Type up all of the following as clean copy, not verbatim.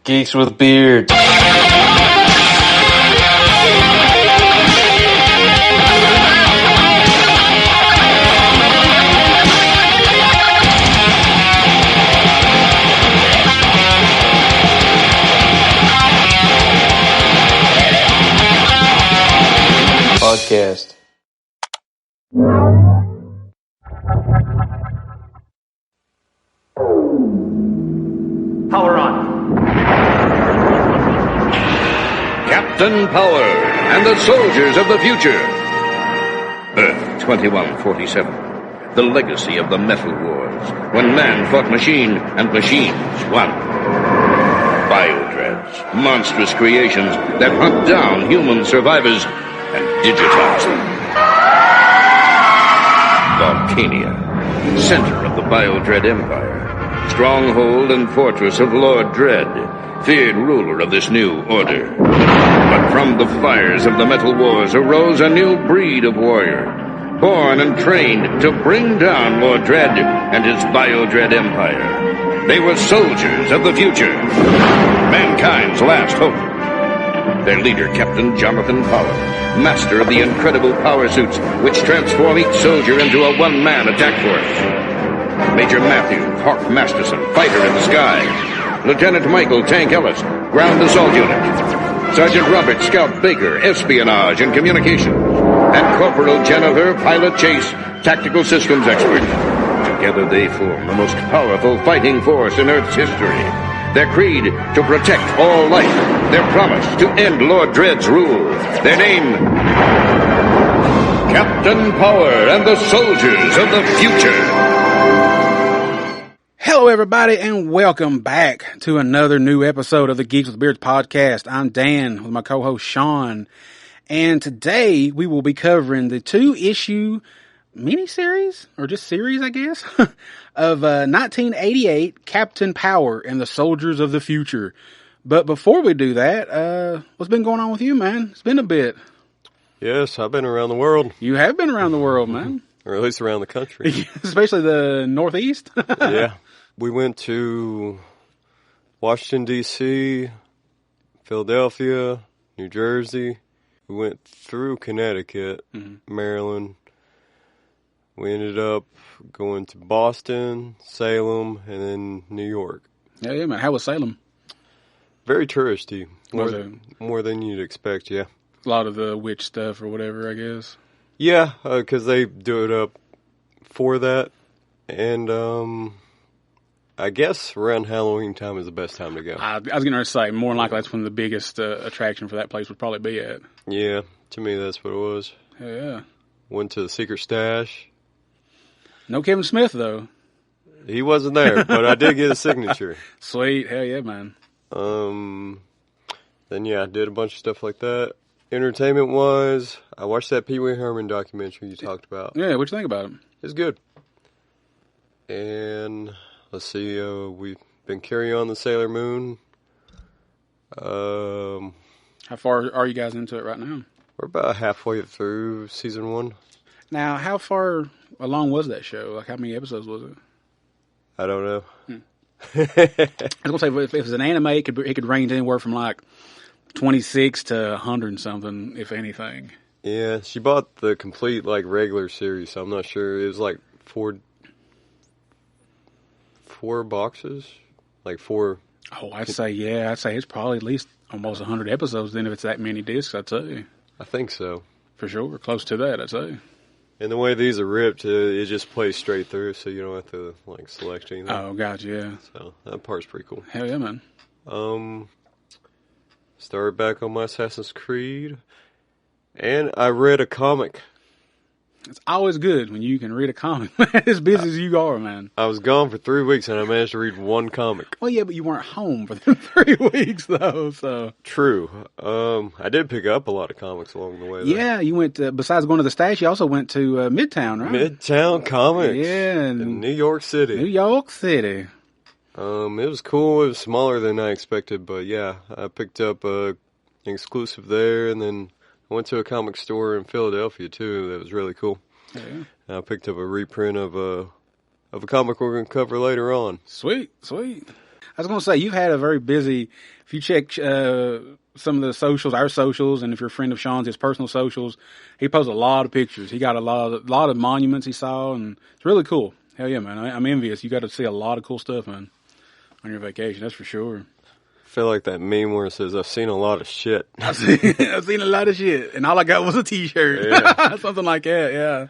Geeks with Beards. Podcast. Power on. Captain Power and the soldiers of the future. Earth 2147. The legacy of the Metal Wars, when man fought machine and machines won. Biodreads, monstrous creations that hunt down human survivors and digitize them. Volcania, center of the Biodread Empire, stronghold and fortress of Lord Dread, feared ruler of this new order. But from the fires of the Metal Wars arose a new breed of warrior, born and trained to bring down Lord Dread and his Biodread Empire. They were soldiers of the future, mankind's last hope. Their leader, Captain Jonathan Power, master of the incredible power suits which transform each soldier into a one-man attack force. Major Matthew Hawk Masterson, fighter in the sky. Lieutenant Michael Tank Ellis, ground assault unit. Sergeant Robert Scout Baker, espionage and communications. And Corporal Jennifer Pilot Chase, tactical systems expert. Together they form the most powerful fighting force in Earth's history. Their creed, to protect all life. Their promise, to end Lord Dread's rule. Their name, Captain Power and the soldiers of the future. Hello, everybody, and welcome back to another new episode of the Geeks with Beards podcast. I'm Dan with my co-host Sean, and today we will be covering the 2-issue miniseries, or just series, I guess, of 1988 Captain Power and the Soldiers of the Future. But before we do that, what's been going on with you, man? It's been a bit. Yes, I've been around the world. You have been around the world, man. Or at least around the country. Especially the Northeast. Yeah. We went to Washington, D.C., Philadelphia, New Jersey. We went through Connecticut, Maryland. We ended up going to Boston, Salem, and then New York. Yeah, man. How was Salem? Very touristy. More than you'd expect, yeah. A lot of the witch stuff or whatever, I guess. Yeah, because they do it up for that. And I guess around Halloween time is the best time to go. I was going to say, more than likely that's when the biggest attraction for that place would probably be at. Yeah, to me that's what it was. Hell yeah. Went to the Secret Stash. No Kevin Smith, though. He wasn't there, but I did get a signature. Sweet. Hell yeah, man. Then, yeah, I did a bunch of stuff like that. Entertainment-wise, I watched that Pee Wee Herman documentary you talked about. Yeah, what'd you think about it? It's good. And, let's see, we've been carrying on the Sailor Moon. How far are you guys into it right now? We're about halfway through season 1. Now, how far along was that show? Like, how many episodes was it? I don't know. I was going to say, if it was an anime, it could range anywhere from, like, 26 to 100 and something, if anything. Yeah, she bought the complete, like, regular series, so I'm not sure. It was, like, four boxes? Like, 4... Oh, I'd say it's probably at least almost 100 episodes then if it's that many discs, I'd say. I think so. For sure. Close to that, I'd say. And the way these are ripped, it just plays straight through, so you don't have to, like, select anything. Oh, gotcha, yeah. So, that part's pretty cool. Hell yeah, man. Started back on my Assassin's Creed, and I read a comic. It's always good when you can read a comic, as busy as you are, man. I was gone for 3 weeks, and I managed to read one comic. Well, yeah, but you weren't home for the 3 weeks, though, so. True. I did pick up a lot of comics along the way, though. Yeah, you went, besides going to the Stash, you also went to Midtown, right? Midtown Comics. Yeah. In New York City. New York City. It was cool. It was smaller than I expected, but yeah, I picked up an exclusive there, and then I went to a comic store in Philadelphia, too. That was really cool. Yeah. And I picked up a reprint of a comic we're going to cover later on. Sweet, sweet. was going to say, you've had a very busy, if you check some of the socials, our socials, and if you're a friend of Sean's, his personal socials, he posts a lot of pictures. He got a lot of monuments he saw, and it's really cool. Hell yeah, man. I'm envious. You got to see a lot of cool stuff, man, on your vacation. That's for sure. I feel like that meme where it says, I've seen a lot of shit. I've seen a lot of shit, and all I got was a t-shirt. Yeah. Something like that, yeah.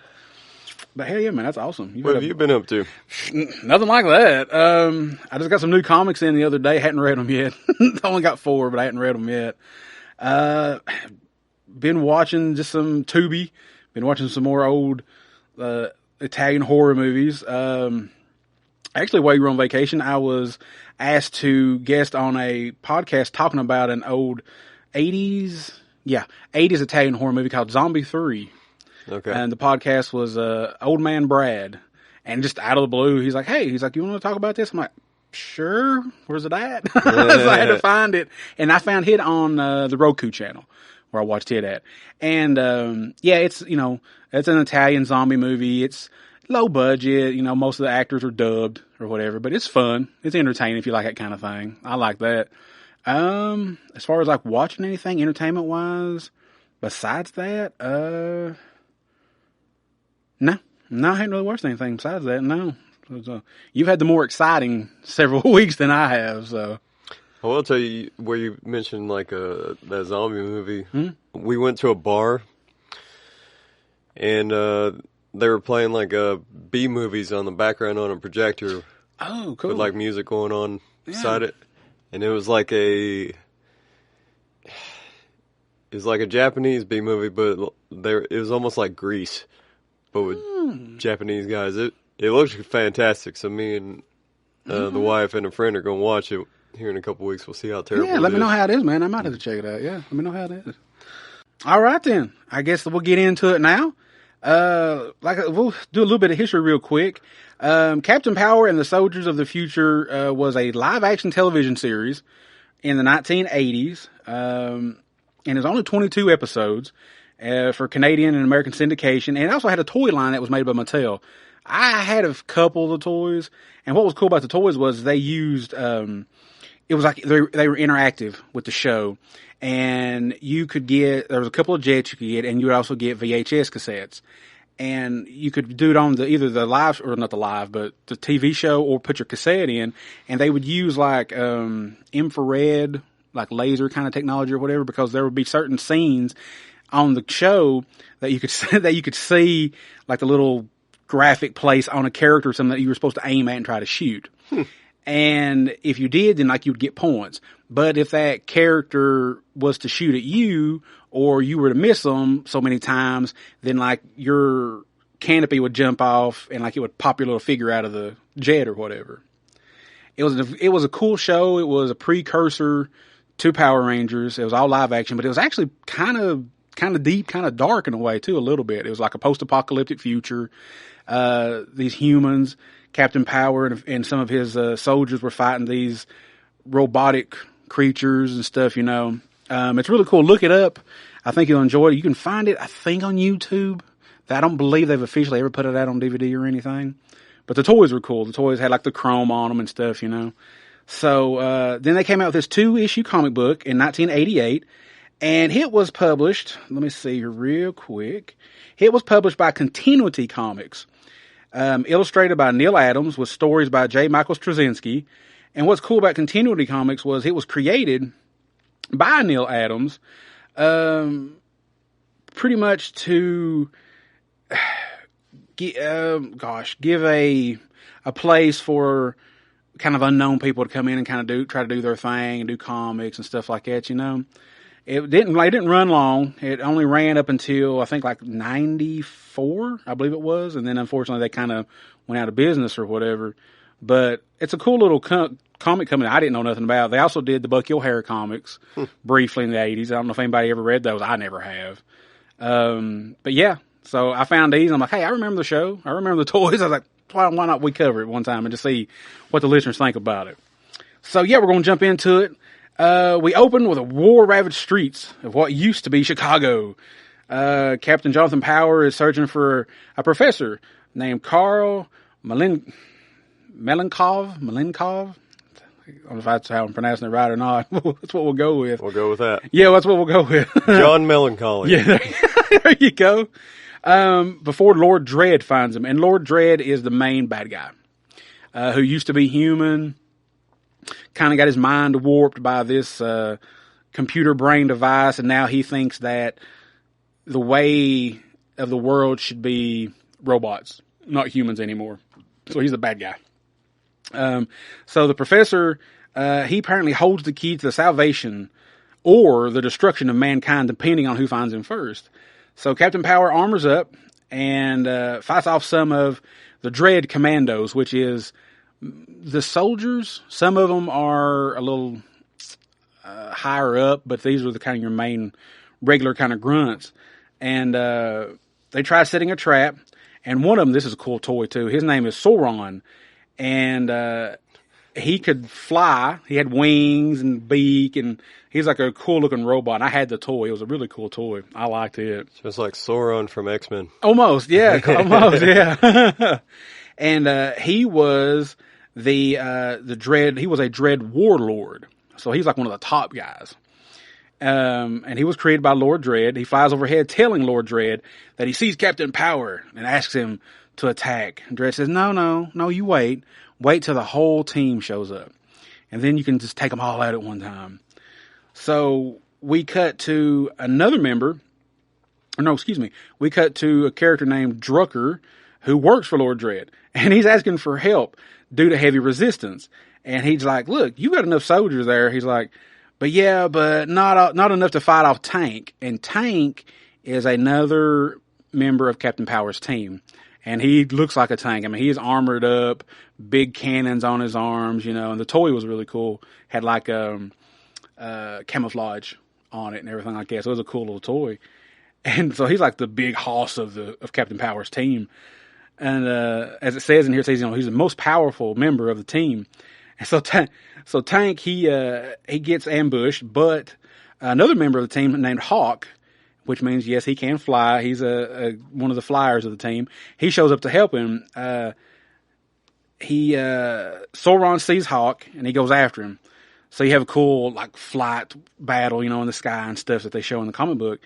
But hell yeah, man, that's awesome. What have you been up to? Nothing like that. I just got some new comics in the other day. Hadn't read them yet. I only got 4, but I hadn't read them yet. Been watching just some Tubi. Been watching some more old Italian horror movies. Actually, while you were on vacation, I was asked to guest on a podcast talking about an old 80s Italian horror movie called Zombie 3. Okay. And the podcast was Old Man Brad. And just out of the blue, he's like, you want to talk about this? I'm like, sure. Where's it at? So I had to find it. And I found it on the Roku channel where I watched it at. And it's, it's an Italian zombie movie. It's low budget. Most of the actors are dubbed or whatever. But it's fun. It's entertaining if you like that kind of thing. I like that. As far as like watching anything entertainment-wise besides that, No, I haven't really watched anything besides that, no. So, you've had the more exciting several weeks than I have, so. I will tell you, where you mentioned like that zombie movie, we went to a bar, and they were playing like B movies on the background on a projector. Oh, cool. With like music going on beside it. And it was like a Japanese B movie, but it was almost like Grease. But with Japanese guys, it looks fantastic. So me and the wife and a friend are going to watch it here in a couple weeks. We'll see how terrible it is. Yeah, let me know how it is, man. I might have to check it out. Yeah, let me know how it is. All right, then. I guess we'll get into it now. We'll do a little bit of history real quick. Captain Power and the Soldiers of the Future was a live-action television series in the 1980s. And it was only 22 episodes. For Canadian and American syndication, and it also had a toy line that was made by Mattel. I had a couple of the toys, and what was cool about the toys was they used, it was like they were interactive with the show, and there was a couple of jets you could get, and you would also get VHS cassettes, and you could do it on either the live, or not the live, but the TV show, or put your cassette in, and they would use like infrared, like laser kind of technology or whatever, because there would be certain scenes on the show that you could see like the little graphic place on a character or something that you were supposed to aim at and try to shoot. And if you did, then like you'd get points. But if that character was to shoot at you, or you were to miss them so many times, then like your canopy would jump off and like it would pop your little figure out of the jet or whatever. It was a cool show. It was a precursor to Power Rangers. It was all live action, but it was actually kind of deep, kind of dark in a way too, a little bit. It was like a post-apocalyptic future. These humans, Captain Power and some of his soldiers were fighting these robotic creatures and stuff, It's really cool. Look it up. I think you'll enjoy it. You can find it, I think, on YouTube. I don't believe they've officially ever put it out on DVD or anything. But the toys were cool. The toys had like the chrome on them and stuff, So then they came out with this 2-issue comic book in 1988. And it was published, let me see here real quick. It was published by Continuity Comics, illustrated by Neal Adams with stories by J. Michael Straczynski. And what's cool about Continuity Comics was it was created by Neal Adams, pretty much to, give a place for kind of unknown people to come in and kind of try to do their thing and do comics and stuff like that, It didn't run long. It only ran up until, I think, like 94, I believe it was. And then, unfortunately, they kind of went out of business or whatever. But it's a cool little comic company I didn't know nothing about. They also did the Bucky O'Hare comics briefly in the 80s. I don't know if anybody ever read those. I never have. But, yeah. So I found these. I'm like, hey, I remember the show. I remember the toys. I was like, why not we cover it one time and just see what the listeners think about it. So, yeah, we're going to jump into it. We open with a war-ravaged streets of what used to be Chicago. Captain Jonathan Power is searching for a professor named Carl Malenkov. I don't know if that's how I'm pronouncing it right or not. That's what we'll go with. We'll go with that. Yeah, that's what we'll go with. John Melancholy. Yeah, there you go. Before Lord Dread finds him. And Lord Dread is the main bad guy, who used to be human, kind of got his mind warped by this computer brain device, and now he thinks that the way of the world should be robots, not humans anymore. So he's the bad guy. So the professor, he apparently holds the key to the salvation or the destruction of mankind, depending on who finds him first. So Captain Power armors up and fights off some of the Dread Commandos, which is the soldiers. Some of them are a little higher up, but these are the kind of your main regular kind of grunts. And they try setting a trap. And one of them, this is a cool toy too. His name is Sauron. And he could fly. He had wings and beak, and he's like a cool looking robot. I had the toy. It was a really cool toy. I liked it. Just like Sauron from X-Men. Almost, yeah. Almost, yeah. And he was the Dread. He was a Dread warlord. So he's like one of the top guys. And he was created by Lord Dread. He flies overhead telling Lord Dread that he sees Captain Power and asks him to attack. And Dread says, no, you wait. Wait till the whole team shows up. And then you can just take them all out at one time. So we cut to another member. We cut to a character named Drucker who works for Lord Dread. And he's asking for help due to heavy resistance. And he's like, look, you got enough soldiers there. He's like, but not enough to fight off Tank. And Tank is another member of Captain Power's team. And he looks like a tank. I mean, he's armored up, big cannons on his arms, and the toy was really cool. Had like camouflage on it and everything like that. So it was a cool little toy. And so he's like the big hoss of Captain Power's team. And as it says in here, it says, he's the most powerful member of the team. And so Tank, he gets ambushed, but another member of the team named Hawk, which means, yes, he can fly. He's one of the flyers of the team. He shows up to help him. Sauron sees Hawk and he goes after him. So you have a cool like flight battle, in the sky and stuff that they show in the comic book.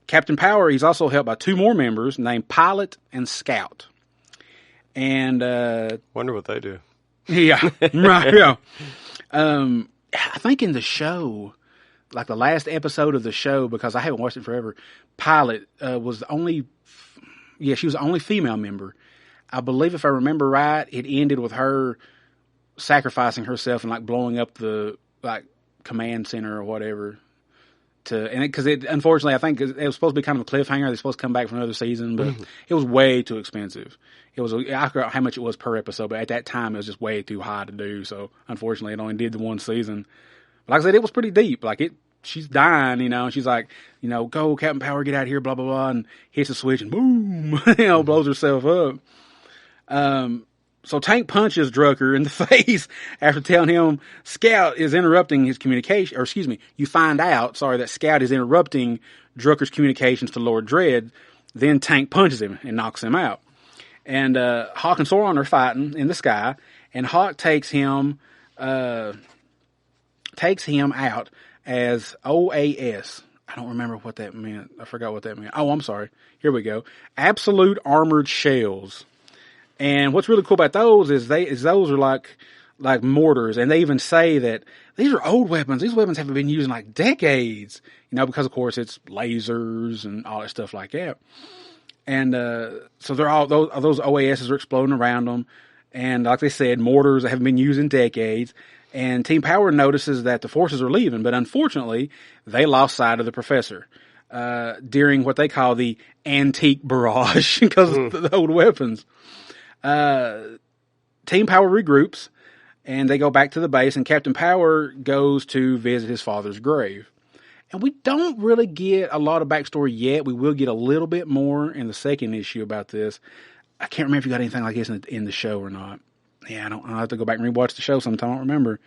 Captain Power, he's also helped by two more members named Pilot and Scout. And wonder what they do. Yeah, right. Yeah. I think in the show, like the last episode of the show, because I haven't watched it forever, Pilot was the only, she was the only female member. I believe if I remember right, it ended with her sacrificing herself and like blowing up the like command center or whatever. Because unfortunately, I think it was supposed to be kind of a cliffhanger. They're supposed to come back for another season, but it was way too expensive. I forgot how much it was per episode, but at that time it was just way too high to do. So unfortunately, it only did the one season. Like I said, it was pretty deep. Like she's dying, and she's like, go Captain Power, get out of here, blah, blah, blah, and hits a switch and boom, blows herself up. So Tank punches Drucker in the face after telling him Scout is interrupting his communication, or excuse me, you find out, that Scout is interrupting Drucker's communications to Lord Dread. Then Tank punches him and knocks him out. And Hawk and Sauron are fighting in the sky, and Hawk takes him out as OAS. I don't remember what that meant. I forgot what that meant. Oh, I'm sorry. Here we go. Absolute Armored Shells. And what's really cool about those is those are like mortars, and they even say that these are old weapons. These weapons haven't been used in like decades, because of course it's lasers and all that stuff like that. And so they're all those OASs are exploding around them, and like they said, mortars that haven't been used in decades. And Team Power notices that the forces are leaving, but unfortunately, they lost sight of the professor during what they call the antique barrage because of the old weapons. Team Power regroups, and they go back to the base, and Captain Power goes to visit his father's grave. And we don't really get a lot of backstory yet. We will get a little bit more in the second issue about this. I can't remember if you got anything like this in the show or not. Yeah, I'll have to go back and rewatch the show sometime. I don't remember.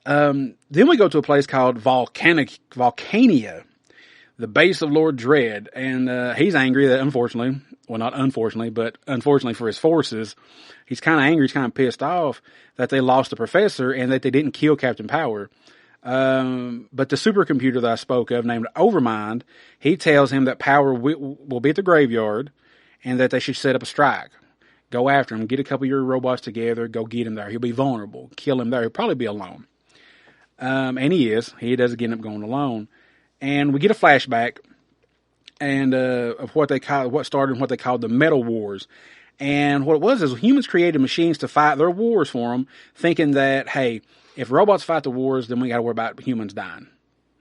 Then we go to a place called Volcania. the base of Lord Dredd, and he's angry that unfortunately, well not unfortunately, but unfortunately for his forces, he's kind of angry, he's kind of pissed off that they lost the professor and that they didn't kill Captain Power. But the supercomputer that I spoke of, named Overmind, he tells him that Power will be at the graveyard and that they should set up a strike. Go after him, get a couple of your robots together, go get him there. He'll be vulnerable. Kill him there. He'll probably be alone. And he is. He does end up going alone. And we get a flashback and of what started and what they called the Metal Wars. And what it was is humans created machines to fight their wars for them, thinking that, hey, if robots fight the wars, then we got to worry about humans dying.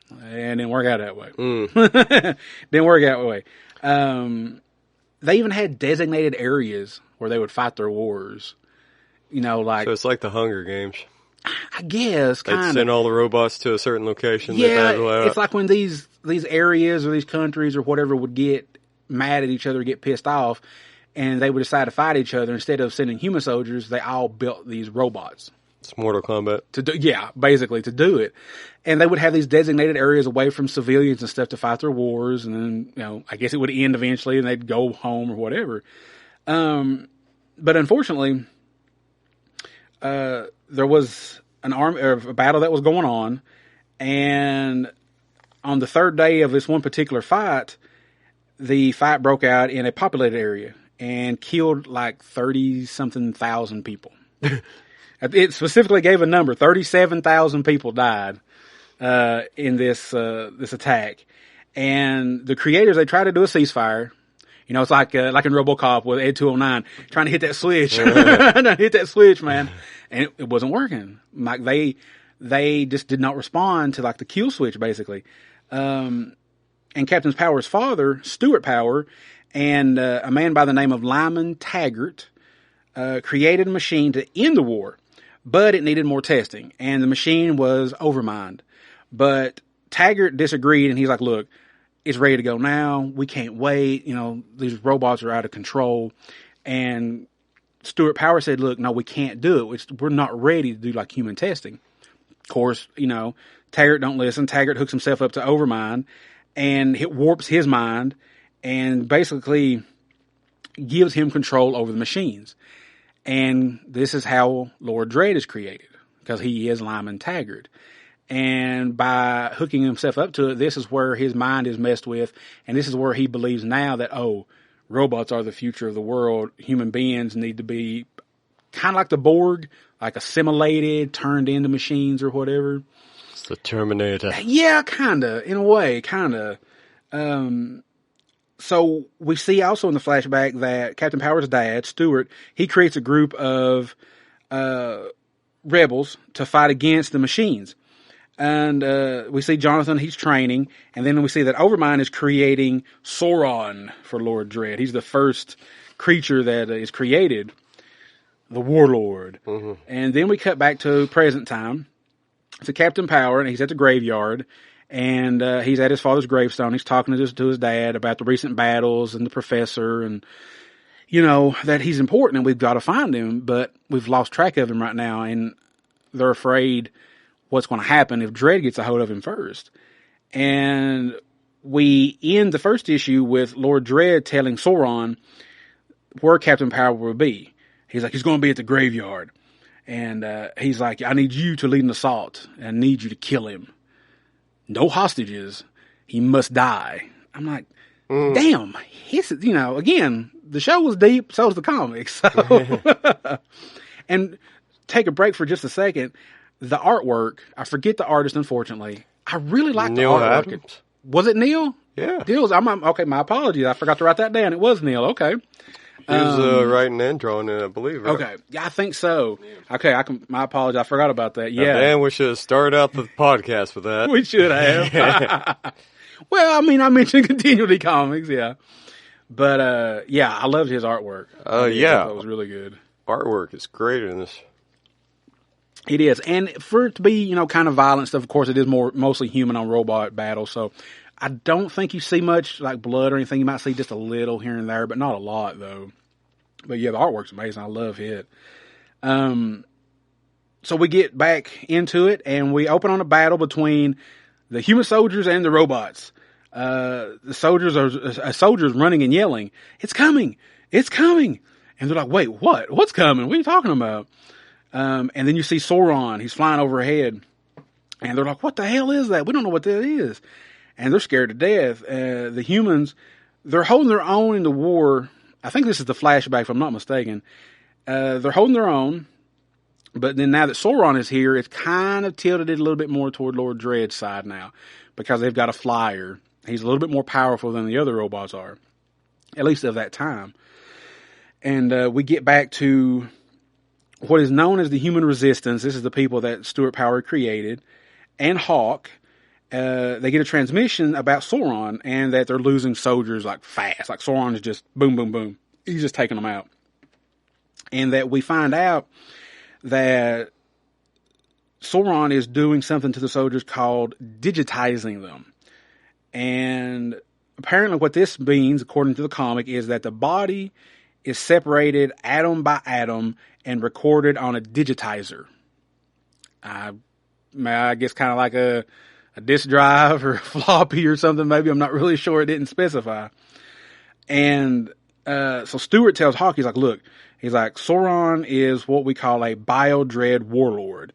And it didn't work out that way. Didn't work out that way. They even had designated areas where they would fight their wars. You know, like... So it's like the Hunger Games. I guess, kind of. They'd send all the robots to a certain location. Yeah, it's like when these areas or these countries or whatever would get mad at each other, get pissed off, and they would decide to fight each other. Instead of sending human soldiers, they all built these robots. It's Mortal Kombat. Basically to do it. And they would have these designated areas away from civilians and stuff to fight their wars. And then, you know, I guess it would end eventually and they'd go home or whatever. But unfortunately, there was a battle that was going on. And on the third day of this one particular fight, the fight broke out in a populated area and killed like 30-something thousand people. It specifically gave a number. 37,000 people died in this attack. And the creators, they tried to do a ceasefire. You know, it's like in RoboCop with Ed 209, trying to hit that switch. Hit that switch, man. And it wasn't working. Like they just did not respond to like the kill switch, basically. And Captain Power's father, Stuart Power, and a man by the name of Lyman Taggart, created a machine to end the war. But it needed more testing, and the machine was Overmind. But Taggart disagreed, and he's like, look, it's ready to go now. We can't wait. You know, these robots are out of control. And Stuart Power said, look, no, we can't do it. We're not ready to do like human testing. Of course, you know, Taggart don't listen. Taggart hooks himself up to Overmind, and it warps his mind, and basically gives him control over the machines. And this is how Lord Dredd is created, because he is Lyman Taggart. And by hooking himself up to it, this is where his mind is messed with, and this is where he believes now that, oh, robots are the future of the world. Human beings need to be kind of like the Borg, like assimilated, turned into machines or whatever. It's the Terminator. Yeah, kind of, in a way, kind of. So we see also in the flashback that Captain Power's dad, Stuart, he creates a group of rebels to fight against the machines. And we see Jonathan, he's training. And then we see that Overmind is creating Sauron for Lord Dredd. He's the first creature that is created, the Warlord. Mm-hmm. And then we cut back to present time to Captain Power, and he's at the graveyard. And he's at his father's gravestone. He's talking to his dad about the recent battles and the professor, and you know that he's important and we've got to find him, but we've lost track of him right now, and they're afraid what's going to happen if Dredd gets a hold of him first. And we end the first issue with Lord Dredd telling Sauron where Captain Power will be. He's like, he's going to be at the graveyard, and he's like, I need you to lead an assault, and I need you to kill him. No hostages. He must die. I'm like, damn. You know, again, the show was deep, so was the comics. So. And take a break for just a second. The artwork, I forget the artist, unfortunately. I really like the artwork. Neal Adams? Was it Neal? Yeah. Okay, my apologies. I forgot to write that down. It was Neal. Okay. He was writing and drawing it, I believe, right? Okay. Yeah, I think so. Okay, my apologies. I forgot about that. Yeah. Man, we should have started out the podcast with that. We should have. Well, I mean, I mentioned Continuity Comics, yeah. But, yeah, I loved his artwork. Yeah. It was really good. Artwork is great in this. It is. And for it to be, you know, kind of violent stuff, of course, it is mostly human on robot battle, so I don't think you see much like blood or anything. You might see just a little here and there, but not a lot though. But yeah, the artwork's amazing. I love it. So we get back into it and we open on a battle between the human soldiers and the robots. a soldier's running and yelling, "It's coming! It's coming!" And they're like, "Wait, what? What's coming? What are you talking about?" And then you see Sauron. He's flying overhead. And they're like, "What the hell is that? We don't know what that is." And they're scared to death. The humans, they're holding their own in the war. I think this is the flashback, if I'm not mistaken. They're holding their own. But then now that Sauron is here, it's kind of tilted it a little bit more toward Lord Dread's side now, because they've got a flyer. He's a little bit more powerful than the other robots are, at least of that time. And we get back to what is known as the human resistance. This is the people that Stuart Power created, and Hawk. They get a transmission about Sauron and that they're losing soldiers like fast. Like Sauron is just boom, boom, boom. He's just taking them out. And that we find out that Sauron is doing something to the soldiers called digitizing them. And apparently what this means, according to the comic, is that the body is separated atom by atom and recorded on a digitizer. I guess kind of like a disk drive or a floppy or something, maybe. I'm not really sure. It didn't specify. And so Stuart tells Hawk, he's like, look, Sauron is what we call a bio-dread warlord,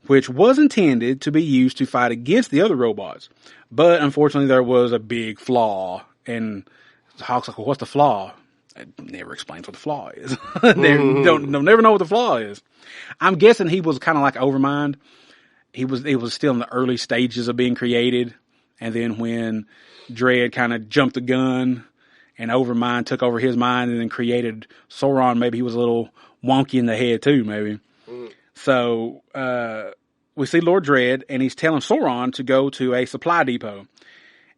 which was intended to be used to fight against the other robots. But unfortunately, there was a big flaw. And Hawk's like, well, what's the flaw? It never explains what the flaw is. They'll never know what the flaw is. I'm guessing he was kind of like Overmind. It was still in the early stages of being created. And then when Dread kind of jumped the gun and Overmind took over his mind and then created Sauron, maybe he was a little wonky in the head too, maybe. So, we see Lord Dread, and he's telling Sauron to go to a supply depot.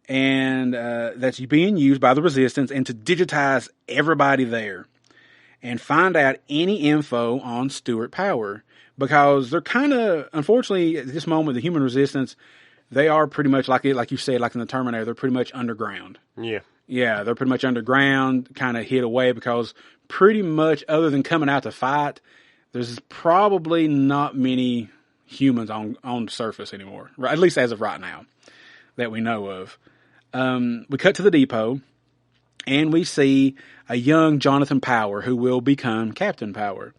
And, that's being used by the Resistance, and to digitize everybody there. And find out any info on Stuart Power. Because they're kind of, unfortunately, at this moment, the human Resistance, they are pretty much like you said, like in the Terminator, they're pretty much underground. Yeah. Yeah, they're pretty much underground, kind of hid away, because pretty much, other than coming out to fight, there's probably not many humans on the surface anymore, right? At least as of right now, that we know of. We cut to the depot, and we see a young Jonathan Power, who will become Captain Power.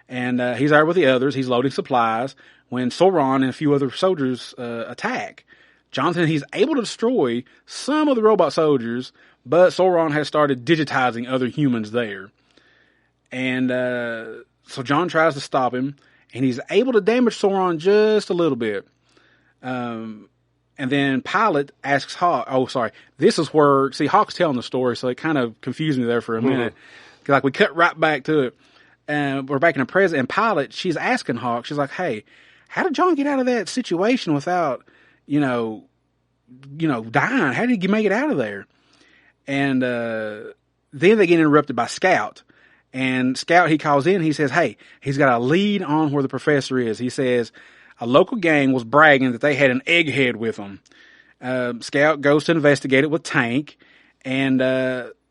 And he's there with the others. He's loading supplies when Sauron and a few other soldiers attack. Jonathan, he's able to destroy some of the robot soldiers, but Sauron has started digitizing other humans there. And so John tries to stop him, and he's able to damage Sauron just a little bit. And then Pilot asks Hawk, this is where, see, Hawk's telling the story, so it kind of confused me there for a minute. Like, we cut right back to it. And we're back in the present, and Pilot, she's asking Hawk, she's like, hey, how did John get out of that situation without, dying? How did he make it out of there? And then they get interrupted by Scout. And Scout, he calls in, he says, hey, he's got a lead on where the professor is. He says, a local gang was bragging that they had an egghead with them. Scout goes to investigate it with Tank. And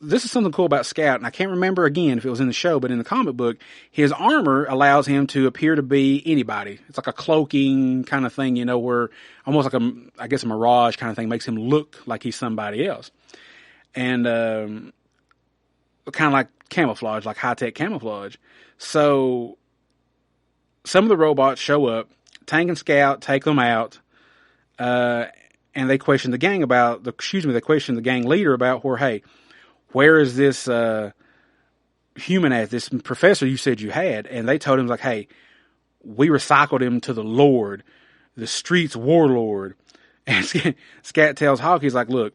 this is something cool about Scout, and I can't remember again if it was in the show, but in the comic book, his armor allows him to appear to be anybody. It's like a cloaking kind of thing, where almost like a mirage kind of thing makes him look like he's somebody else. And kind of like camouflage, like high-tech camouflage. So some of the robots show up, Tank and Scout take them out, and they question the gang they question the gang leader about where is this human at, this professor you said you had? And they told him, like, hey, we recycled him to the Lord, the streets warlord. And Scat tells Hawk, he's like, look,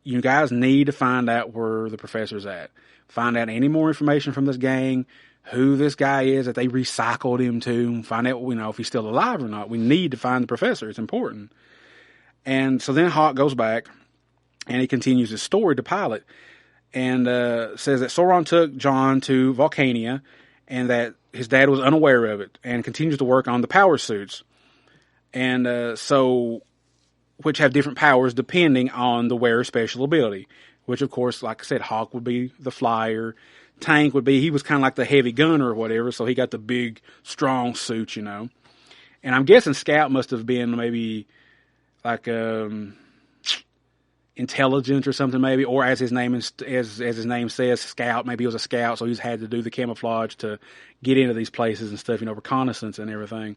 you guys need to find out where the professor's at. Find out any more information from this gang, who this guy is that they recycled him to, find out, if he's still alive or not. We need to find the professor. It's important. And so then Hawk goes back, and he continues his story to Pilot, and says that Sauron took John to Volcania, and that his dad was unaware of it, and continues to work on the power suits. And which have different powers depending on the wearer's special ability. Which, of course, like I said, Hawk would be the flyer. Tank would be, he was kind of like the heavy gunner or whatever, so he got the big, strong suit, And I'm guessing Scout must have been maybe like, intelligence or something maybe, or as his name says, scout. Maybe he was a scout, so he's had to do the camouflage to get into these places and stuff, reconnaissance and everything.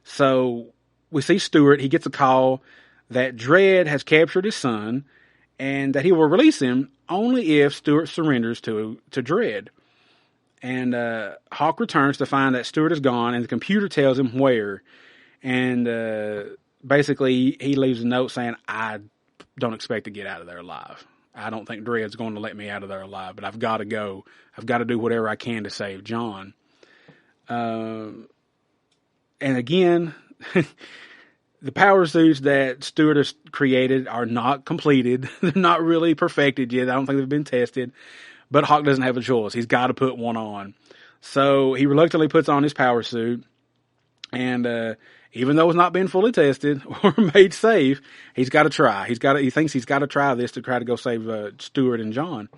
So we see Stewart. He gets a call that Dredd has captured his son and that he will release him only if Stewart surrenders to Dredd. And Hawk returns to find that Stewart is gone, and the computer tells him where. And basically, he leaves a note saying, I don't expect to get out of there alive. I don't think Dredd's going to let me out of there alive, but I've got to go. I've got to do whatever I can to save John. And again, the power suits that Stewart has created are not completed. They're not really perfected yet. I don't think they've been tested. But Hawk doesn't have a choice. He's got to put one on. So he reluctantly puts on his power suit. And even though it's not been fully tested or made safe, he's got to try. He thinks he's got to try this to try to go save Stewart and John.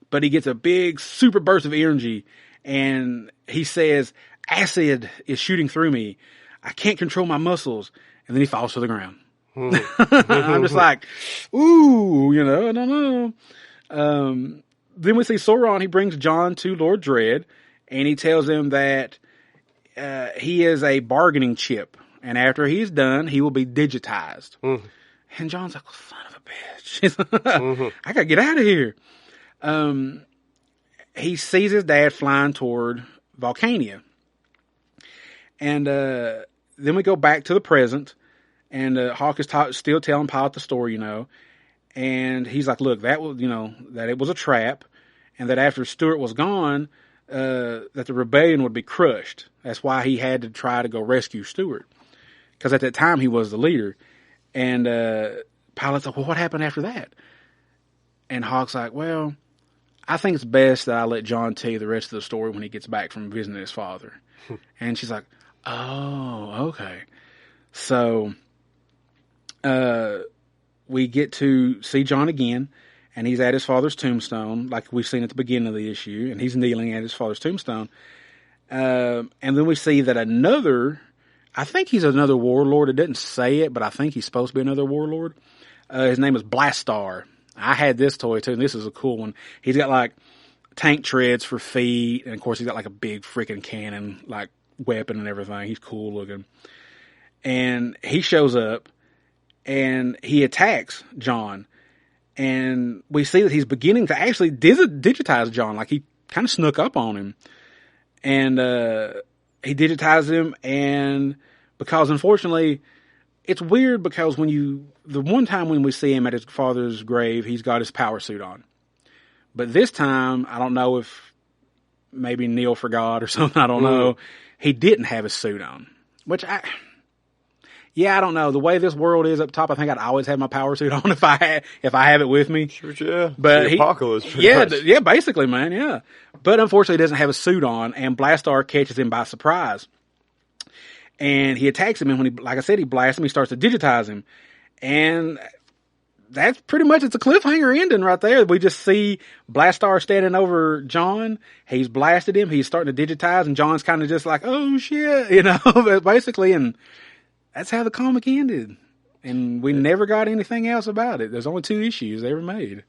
But he gets a big super burst of energy, and he says, "Acid is shooting through me. I can't control my muscles." And then he falls to the ground. I'm just like, ooh, I don't know. Then we see Sauron. He brings John to Lord Dredd, and he tells him that he is a bargaining chip, and after he's done, he will be digitized. And John's like, son of a bitch. I gotta get out of here. He sees his dad flying toward Volcania. And then we go back to the present, and Hawk is still telling Pilot the story, and he's like, look, that was, that it was a trap, and that after Stewart was gone, that the rebellion would be crushed. That's why he had to try to go rescue Stewart, because at that time he was the leader. And Pilot's like, well, what happened after that? And Hawk's like, well, I think it's best that I let John tell you the rest of the story when he gets back from visiting his father. And she's like, oh, okay. So we get to see John again, and he's at his father's tombstone, like we've seen at the beginning of the issue, and he's kneeling at his father's tombstone. And then we see that I think he's another warlord. It doesn't say it, but I think he's supposed to be another warlord. His name is Blastar. I had this toy too, and this is a cool one. He's got like tank treads for feet, and of course he's got like a big freaking cannon, like weapon and everything. He's cool looking. And he shows up, and he attacks John. And we see that he's beginning to actually digitize John, like he kind of snuck up on him. And he digitized him, and because unfortunately, it's weird because the one time when we see him at his father's grave, he's got his power suit on. But this time, I don't know if maybe Neal forgot or something, I don't know. He didn't have his suit on, which I don't know. The way this world is up top, I think I'd always have my power suit on if I have it with me. Sure, yeah. But the apocalypse. Yeah, basically, man, yeah. But unfortunately, he doesn't have a suit on, and Blastar catches him by surprise. And he attacks him, and when like I said, he blasts him, he starts to digitize him. And that's pretty much, it's a cliffhanger ending right there. We just see Blastar standing over John. He's blasted him. He's starting to digitize, and John's kind of just like, oh shit, basically. And that's how the comic ended. And we never got anything else about it. There's only 2 issues they ever made.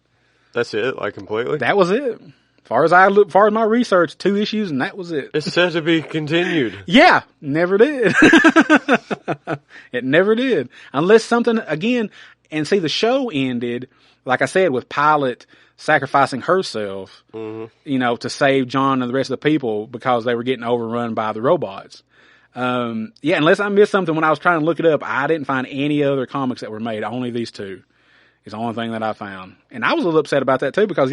That's it, like completely? That was it. Far as my research, 2 issues, and that was it. It's said to be continued. Yeah, never did. It never did. Unless something, again, and see, the show ended, like I said, with Pilot sacrificing herself, to save John and the rest of the people because they were getting overrun by the robots. Unless I missed something when I was trying to look it up, I didn't find any other comics that were made. Only these 2 is the only thing that I found. And I was a little upset about that too, because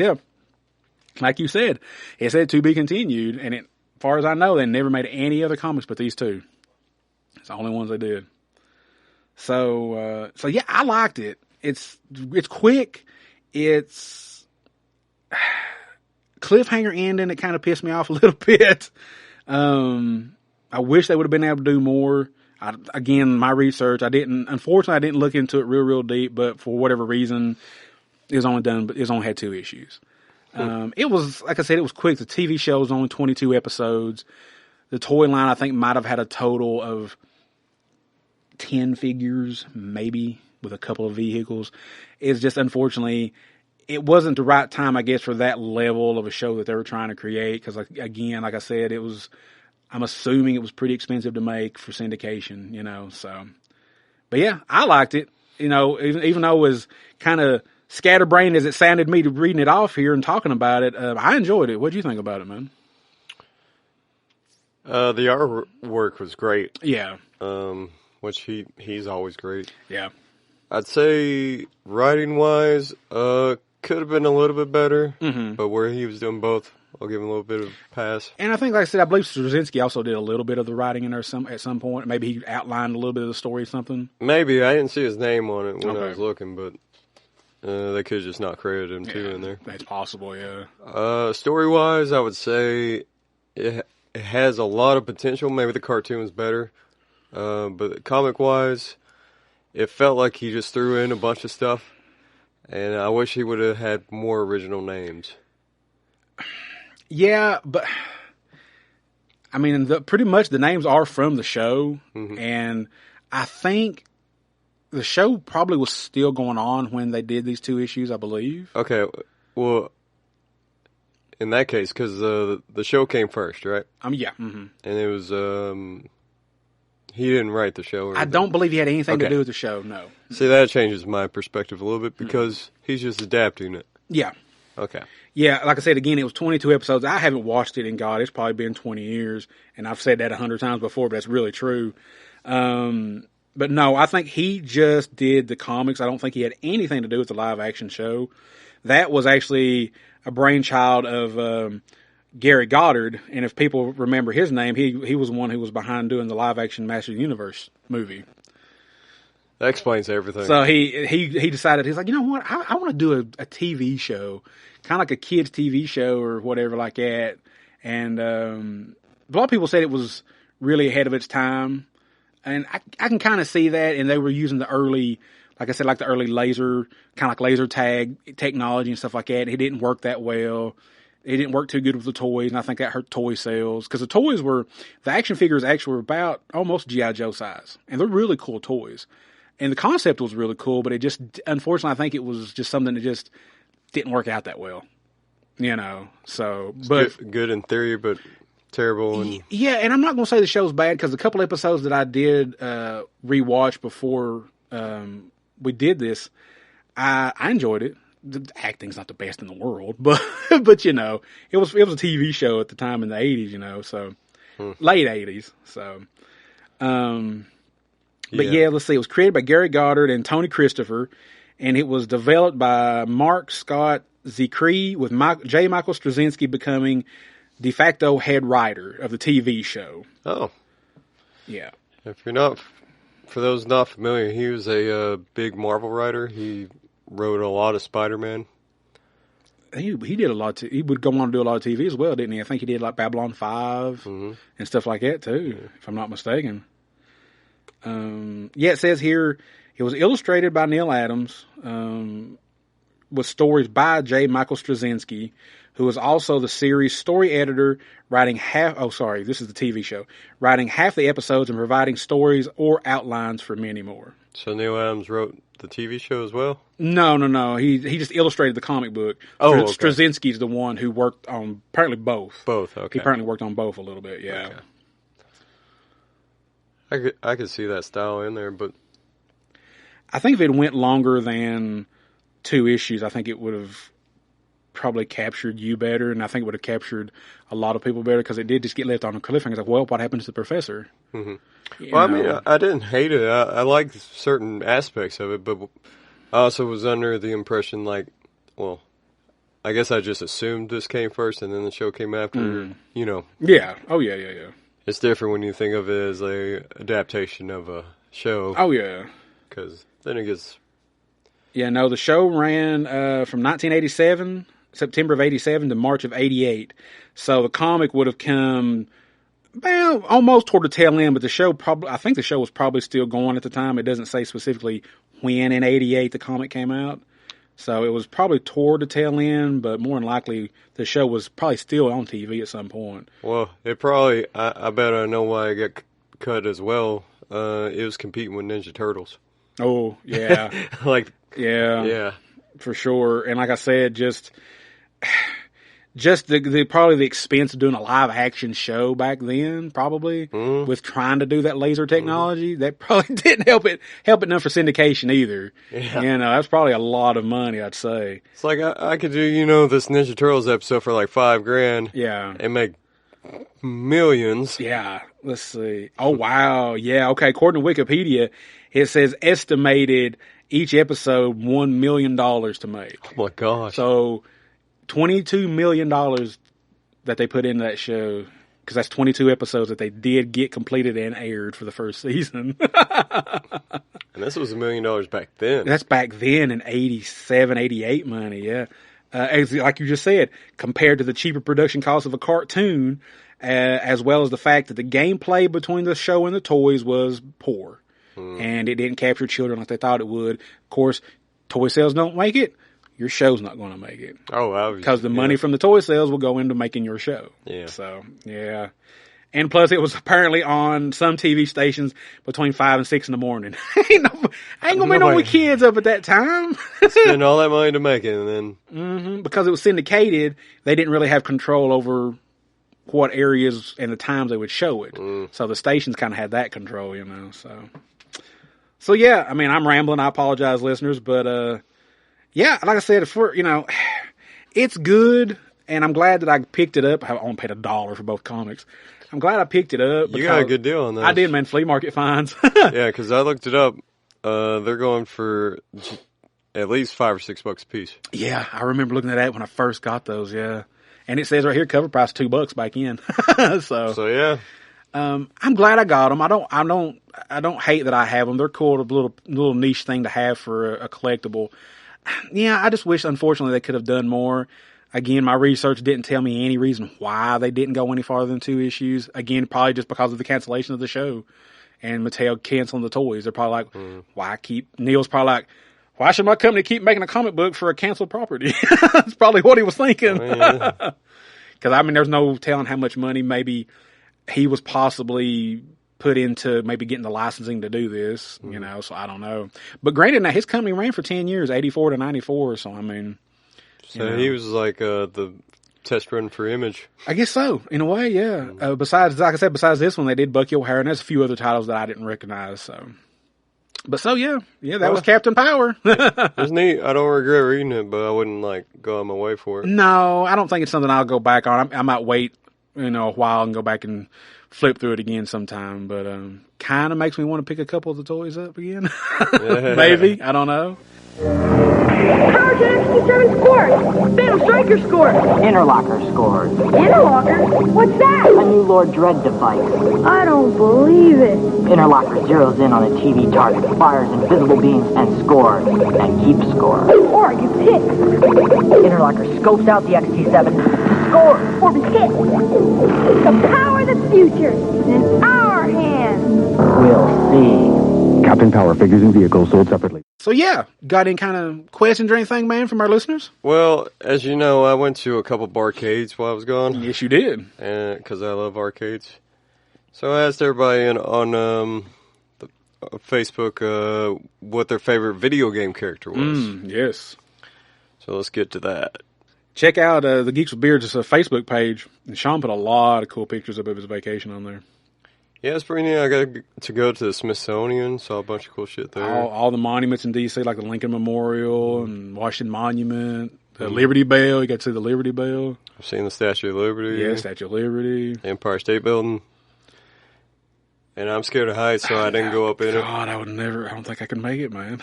like you said, it said to be continued, and as far as I know, they never made any other comics but these 2. It's the only ones they did. So yeah, I liked it. It's quick. It's cliffhanger ending. It kind of pissed me off a little bit. I wish they would have been able to do more. Again, my research, unfortunately, I didn't look into it real deep, but for whatever reason, it was only had 2 issues. It was, like I said, it was quick. The TV show was only 22 episodes. The toy line, I think, might have had a total of 10 figures, maybe with a couple of vehicles. It's just, unfortunately, it wasn't the right time, I guess, for that level of a show that they were trying to create. Because, again, like I said, I'm assuming it was pretty expensive to make for syndication, so. But yeah, I liked it, even though it was kind of scatterbrained as it sounded to me to reading it off here and talking about it. I enjoyed it. What did you think about it, man? The artwork was great. Yeah. Which he's always great. Yeah. I'd say writing-wise, could have been a little bit better, but where he was doing both, I'll give him a little bit of a pass. And I think, like I said, I believe Straczynski also did a little bit of the writing in there at some point. Maybe he outlined a little bit of the story or something. Maybe. I didn't see his name on it when I was looking, but they could have just not credited him too in there. That's possible, yeah. Story-wise, I would say it has a lot of potential. Maybe the cartoon's better. But comic-wise, it felt like he just threw in a bunch of stuff. And I wish he would have had more original names. Yeah, but I mean, pretty much the names are from the show, and I think the show probably was still going on when they did these 2 issues, I believe. Okay, well, in that case, because the show came first, right? Yeah. Mm-hmm. And it was he didn't write the show. Or I don't believe he had anything to do with the show. No. See, that changes my perspective a little bit because he's just adapting it. Yeah. Okay. Yeah, like I said, again, it was 22 episodes. I haven't watched it in, God, it's probably been 20 years, and I've said that 100 times before, but that's really true. But no, I think he just did the comics. I don't think he had anything to do with the live-action show. That was actually a brainchild of Gary Goddard, and if people remember his name, he was the one who was behind doing the live-action Master of the Universe movie. That explains everything. So he decided, he's like, you know what, I want to do a TV show, kind of like a kid's TV show or whatever like that. And a lot of people said it was really ahead of its time. And I can kind of see that. And they were using the early, like I said, like the early laser, kind of like laser tag technology and stuff like that. It didn't work that well. It didn't work too good with the toys, and I think that hurt toy sales. Because the action figures actually were about almost G.I. Joe size. And they're really cool toys. And the concept was really cool, but it just, unfortunately, I think it was just something that just didn't work out that well. So, but. Good in theory, but terrible. Yeah, and I'm not going to say the show's bad, because a couple episodes that I did rewatch before we did this, I enjoyed it. The acting's not the best in the world, but it was a TV show at the time in the 80s, so late 80s. So, but yeah, let's see. It was created by Gary Goddard and Tony Christopher, and it was developed by Mark Scott Zicree, with J. Michael Straczynski becoming de facto head writer of the TV show. Oh, yeah. For those not familiar, he was a big Marvel writer. He wrote a lot of Spider-Man. He did a lot. He would go on to do a lot of TV as well, didn't he? I think he did like Babylon 5 and stuff like that too, if I'm not mistaken. It says here it was illustrated by Neal Adams, with stories by J. Michael Straczynski, who was also the series story editor, writing this is the TV show, writing half the episodes and providing stories or outlines for many more. So Neal Adams wrote the TV show as well? No. He just illustrated the comic book. Oh, okay. Straczynski's the one who worked on apparently both. Both, okay. He apparently worked on both a little bit, yeah. Okay. I could see that style in there, but I think if it went longer than 2 issues, I think it would have probably captured you better, and I think it would have captured a lot of people better, because it did just get left on a cliffhanger. It's like, well, what happened to the professor? Mm-hmm. Well, I mean, I didn't hate it. I liked certain aspects of it, but I also was under the impression, I guess I just assumed this came first and then the show came after, Yeah. Oh, yeah. It's different when you think of it as a adaptation of a show. Oh, yeah. Because then it gets... Yeah, no, the show ran from 1987, September of 87 to March of 88. So the comic would have come, almost toward the tail end, but I think the show was probably still going at the time. It doesn't say specifically when in 88 the comic came out. So it was probably toward the tail end, but more than likely the show was probably still on TV at some point. Well, it probably, I bet I know why it got cut as well. It was competing with Ninja Turtles. Oh, yeah. Like, Yeah. For sure. And like I said, just the probably the expense of doing a live action show back then, probably with trying to do that laser technology, that probably didn't help it none for syndication either. Yeah. You know, that's probably a lot of money, I'd say. It's like I could do, this Ninja Turtles episode for like $5,000. Yeah. And make millions. Yeah. Let's see. Oh, wow. Yeah. Okay. According to Wikipedia, it says estimated each episode $1 million to make. Oh my gosh. So $22 million that they put into that show, because that's 22 episodes that they did get completed and aired for the first season. And this was $1 million back then. That's back then in 87, 88 money, yeah. Like you just said, compared to the cheaper production cost of a cartoon, as well as the fact that the gameplay between the show and the toys was poor. And it didn't capture children like they thought it would. Of course, toy sales don't make it. Your show's not going to make it. Oh, obviously. Because the money from the toy sales will go into making your show. Yeah. So, yeah. And plus, it was apparently on some TV stations between 5 and 6 in the morning. ain't going to be no kids up at that time. Spend all that money to make it, and then... Because it was syndicated, they didn't really have control over what areas and the times they would show it. So the stations kind of had that control, So yeah, I mean, I'm rambling. I apologize, listeners, but yeah, like I said, it's good, and I'm glad that I picked it up. I only paid $1 for both comics. I'm glad I picked it up. You got a good deal on that. I did, man. Flea market finds. Yeah, because I looked it up. They're going for at least $5 or $6 a piece. Yeah, I remember looking at that when I first got those. Yeah, and it says right here, cover price $2 back in. So yeah. I'm glad I got them. I don't hate that I have them. They're cool, a little niche thing to have for a collectible. Yeah, I just wish, unfortunately, they could have done more. Again, my research didn't tell me any reason why they didn't go any farther than 2 issues. Again, probably just because of the cancellation of the show and Mattel canceling the toys. They're probably like, Neal's probably like, why should my company keep making a comic book for a canceled property? That's probably what he was thinking. Because, there's no telling how much money maybe he was possibly put into maybe getting the licensing to do this, so I don't know. But granted, now his company ran for 10 years, 84 to 94, so I mean... So he was like the test run for Image. I guess so, in a way, yeah. Besides this one, they did Bucky O'Hare, and there's a few other titles that I didn't recognize, so... But so, yeah, that was Captain Power. It was neat. I don't regret reading it, but I wouldn't, go on my way for it. No, I don't think it's something I'll go back on. I might wait a while and go back and flip through it again sometime, but kind of makes me want to pick a couple of the toys up again. Maybe. I don't know. Power Gen XT7 scores! Phantom Striker scores! Interlocker scores. Interlocker? What's that? A new Lord Dread device. I don't believe it. Interlocker zeroes in on a TV target, fires invisible beams, and scores. And keeps score. Or I get hit. Interlocker scopes out the XT7. Scores! Or be hit. The power of the future is in our hands. We'll see. Captain Power figures and vehicles sold separately. So yeah, got any kind of questions or anything, man, from our listeners? Well, as you know, I went to a couple barcades while I was gone. Yes, you did. Because I love arcades. So I asked everybody on Facebook what their favorite video game character was. Yes. So let's get to that. Check out the Geeks with Beards' Facebook page. And Sean put a lot of cool pictures up of his vacation on there. Yeah, it's pretty neat. I got to go to the Smithsonian, saw a bunch of cool shit there. All the monuments in D.C., like the Lincoln Memorial and Washington Monument, the Liberty Bell. You got to see the Liberty Bell. I've seen the Statue of Liberty. Yeah, Statue of Liberty. Empire State Building. And I'm scared of heights, so I didn't go up in it. God, I don't think I could make it, man.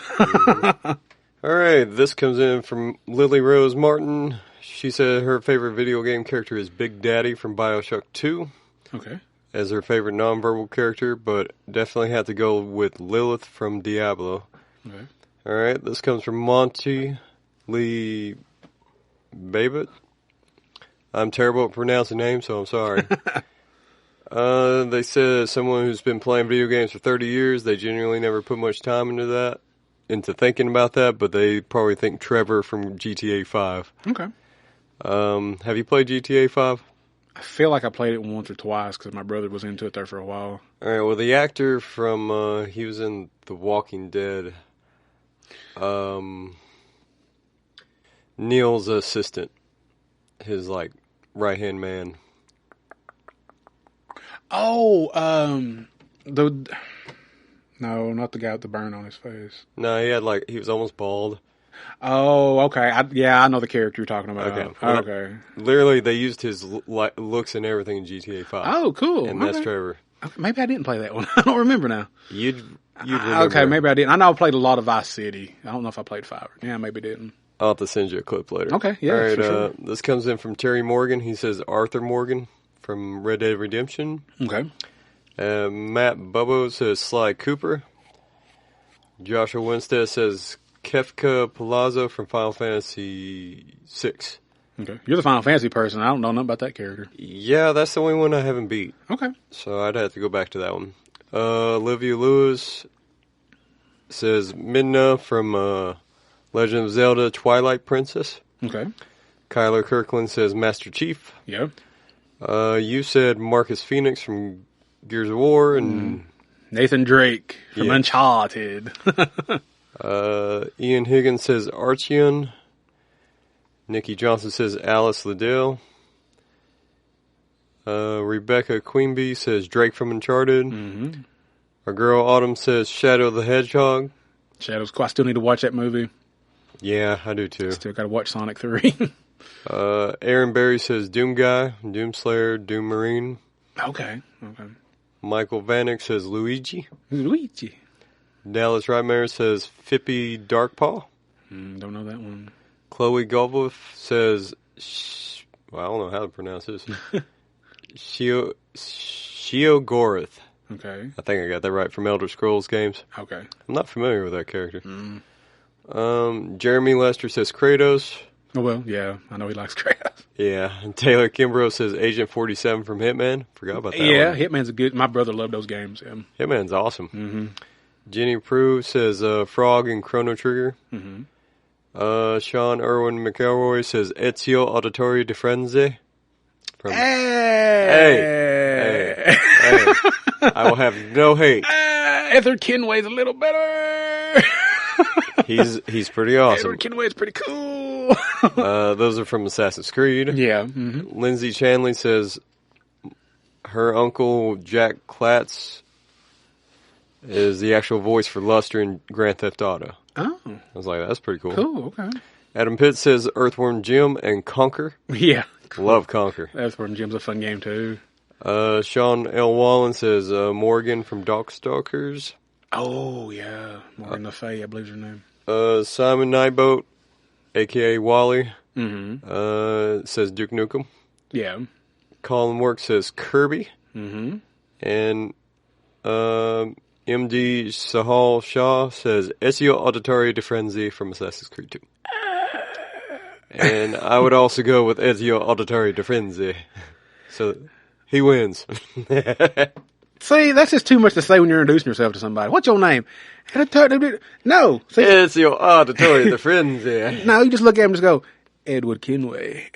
All right, this comes in from Lily Rose Martin. She said her favorite video game character is Big Daddy from BioShock 2. Okay. As her favorite nonverbal character, but definitely have to go with Lilith from Diablo. Okay. All right, this comes from Monty Lee Babbitt. I'm terrible at pronouncing names, so I'm sorry. They said someone who's been playing video games for 30 years, they genuinely never put much time into thinking about that, but they probably think Trevor from GTA 5. Okay. Have you played GTA 5? I feel like I played it once or twice because my brother was into it there for a while. All right, well, the actor from, he was in The Walking Dead, Neal's assistant, his, like, right-hand man. Oh, no, not the guy with the burn on his face. No, he was almost bald. Oh, okay. I know the character you're talking about. Okay. Well, okay. Literally, they used his looks and everything in GTA 5. Oh, cool. And that's okay. Trevor. Okay, maybe I didn't play that one. I don't remember now. You'd remember. Okay, maybe I didn't. I know I played a lot of Vice City. I don't know if I played 5. Yeah, maybe didn't. I'll have to send you a clip later. Okay, yeah, All right, for sure. This comes in from Terry Morgan. He says Arthur Morgan from Red Dead Redemption. Okay. Matt Bubbo says Sly Cooper. Joshua Winstead says Kefka Palazzo from Final Fantasy VI. Okay. You're the Final Fantasy person. I don't know nothing about that character. Yeah, that's the only one I haven't beat. Okay. So I'd have to go back to that one. Olivia Lewis says Midna from Legend of Zelda Twilight Princess. Okay. Kyler Kirkland says Master Chief. Yeah. You said Marcus Phoenix from Gears of War. And Nathan Drake from Uncharted. Ian Higgins says Archeon. Nikki Johnson says Alice Liddell. Rebecca Queenby says Drake from Uncharted. Mm-hmm. Our girl Autumn says Shadow the Hedgehog. Shadow's cool. I still need to watch that movie. Yeah, I do too. Still got to watch Sonic 3. Aaron Berry says Doom Guy, Doom Slayer, Doom Marine. Okay. Michael Vanek says Luigi. Luigi. Dallas Reitmeyer says Fippy Darkpaw. Don't know that one. Chloe Golwoff says, I don't know how to pronounce this. Sheogorath. Okay. I think I got that right from Elder Scrolls games. Okay. I'm not familiar with that character. Jeremy Lester says Kratos. Oh, well, yeah. I know he likes Kratos. Yeah. And Taylor Kimbrough says Agent 47 from Hitman. Forgot about that Yeah, one. Hitman's a good... My brother loved those games. Yeah. Hitman's awesome. Mm-hmm. Jenny Prue says Frog and Chrono Trigger. Mm-hmm. Sean Irwin McElroy says Ezio Auditore di Frenzy. Hey! I will have no hate. Edward Kenway's a little better. He's pretty awesome. Edward Kenway's pretty cool. Those are from Assassin's Creed. Yeah. Mm-hmm. Lindsay Chanley says her uncle Jack Klatz is the actual voice for Luster in Grand Theft Auto. Oh. I was like, that's pretty cool. Cool, okay. Adam Pitt says Earthworm Jim and Conquer. Yeah. Cool. Love Conquer. Earthworm Jim's a fun game, too. Sean L. Wallen says Morgan from Darkstalkers. Oh, yeah. Morgan Le Fay, I believe is her name. Simon Nightboat, a.k.a. Wally, says Duke Nukem. Yeah. Colin Work says Kirby. Mm-hmm. And MD Sahal Shah says Ezio Auditore di Frenzy from Assassin's Creed 2. And I would also go with Ezio Auditore di Frenzy. So he wins. See, that's just too much to say when you're introducing yourself to somebody. What's your name? No. See, Ezio Auditore di Frenzy. no, you just look at him and just go, Edward Kenway.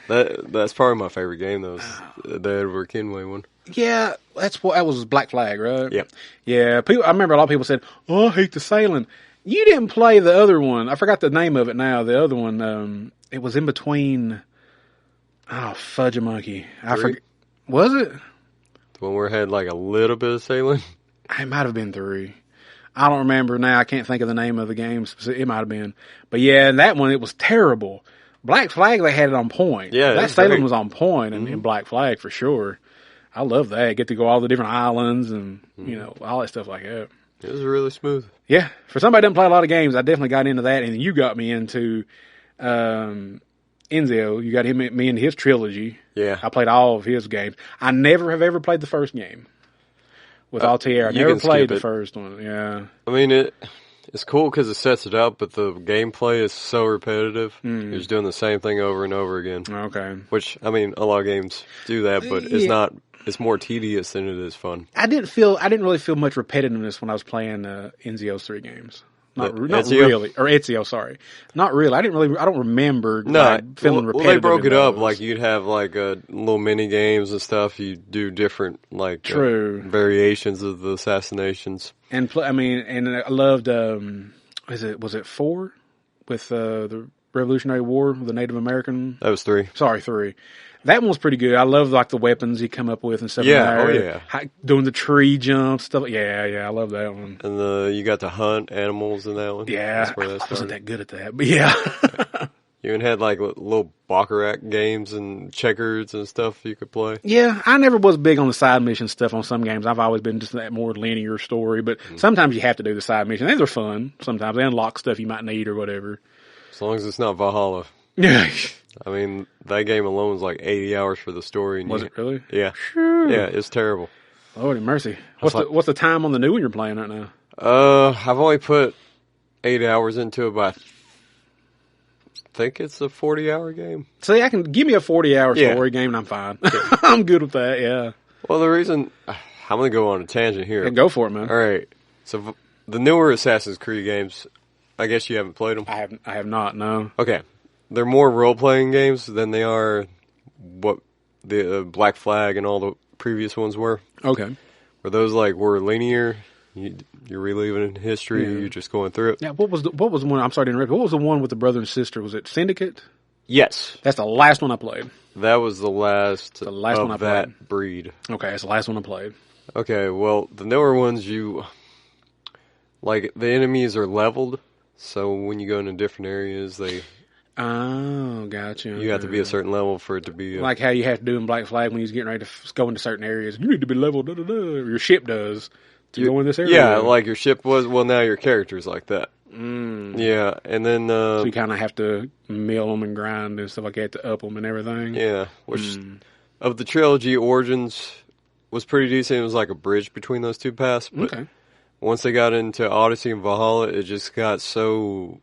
That's probably my favorite game, though, the Edward Kenway one. Yeah, that was Black Flag, right? Yep. Yeah, I remember a lot of people said, "Oh, I hate the sailing." You didn't play the other one. I forgot the name of it now. The other one, it was in between. Oh, fudge a monkey! I forget. Was it The one where it had like a little bit of sailing? It might have been 3. I don't remember now. I can't think of the name of the game. It might have been, but yeah, that one it was terrible. Black Flag, they had it on point. Yeah, that sailing was on point in Black Flag for sure. I love that. Get to go all the different islands and, all that stuff like that. It was really smooth. Yeah. For somebody that doesn't play a lot of games, I definitely got into that. And you got me into Enzio. You got me into his trilogy. Yeah. I played all of his games. I never have ever played the first game with Altair. I you never can played skip the it. first one. Yeah. I mean, it's cool because it sets it up, but the gameplay is so repetitive. You're just doing the same thing over and over again. Okay. Which, I mean, a lot of games do that, but it's not. It's more tedious than it is fun. I didn't really feel much repetitiveness when I was playing Enzio's 3 games. Not Ezio? really. Or Ezio, sorry. Not really. I don't remember feeling repetitive. Well, they broke it up. those. Like, you'd have, like, little mini games and stuff. You do different, like, True. variations of the assassinations. And, and I loved, was it 4? With the Revolutionary War, the Native American? That was 3. Sorry, 3. That one was pretty good. I love like the weapons he come up with and stuff. Yeah, in there. Doing the tree jump stuff. Yeah, I love that one. And you got to hunt animals in that one. Yeah, That's where that I wasn't started. that good at that, but yeah. You even had like little baccarat games and checkers and stuff you could play. Yeah, I never was big on the side mission stuff on some games. I've always been just that more linear story, but sometimes you have to do the side mission. These are fun. Sometimes they unlock stuff you might need or whatever. As long as it's not Valhalla. Yeah. I mean, that game alone is like 80 hours for the story. And Was it really? Yeah. Sure. Yeah, it's terrible. Lordy mercy. What's the time on the new one you're playing right now? I've only put 8 hours into it, but I think it's a 40-hour game. See, I can give me a 40-hour story game and I'm fine. I'm good with that, yeah. Well, the reason... I'm going to go on a tangent here. Yeah, go for it, man. All right. So, the newer Assassin's Creed games, I guess you haven't played them? I have not, no. Okay. They're more role-playing games than they are what the Black Flag and all the previous ones were. Okay. Where those were linear, you're reliving history, you're just going through it. Yeah, what was the one, I'm sorry to interrupt, what was the one with the brother and sister? Was it Syndicate? Yes. That's the last one I played. That was the last one of I that played. breed. Okay, that's the last one I played. Okay, well, the newer ones, the enemies are leveled, so when you go into different areas, Oh, gotcha. You have to be a certain level for it to be... like how you have to do in Black Flag when you're getting ready to go into certain areas. You need to be leveled, your ship does, to go in this area. Yeah, like your ship was, well, now your character's like that. Yeah, and then... so you kind of have to mill them and grind and stuff like that to up them and everything. Yeah, which of the trilogy, Origins was pretty decent. It was like a bridge between those two paths. But once they got into Odyssey and Valhalla, it just got so...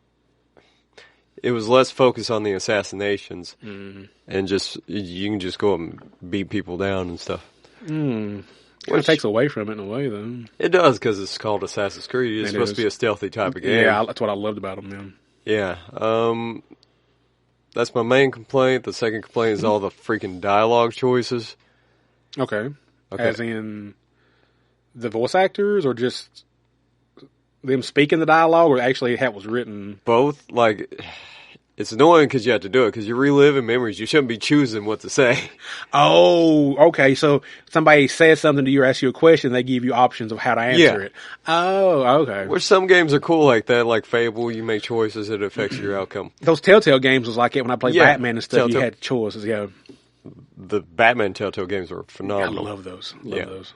It was less focused on the assassinations, and just you can just go up and beat people down and stuff. Which takes away from it in a way, though. It does, because it's called Assassin's Creed. It's supposed to be a stealthy type of game. Yeah, that's what I loved about them, man. Yeah. That's my main complaint. The second complaint is all the freaking dialogue choices. Okay. As in the voice actors, or just them speaking the dialogue, or actually how it was written? Both. It's annoying because you have to do it, because you're reliving memories. You shouldn't be choosing what to say. Oh, okay. So somebody says something to you or asks you a question, they give you options of how to answer it. Oh, okay. Which some games are cool like that, like Fable. You make choices, it affects your outcome. Those Telltale games was like it when I played Batman and stuff. Telltale. You had choices, yeah. The Batman Telltale games were phenomenal. I love those. Those.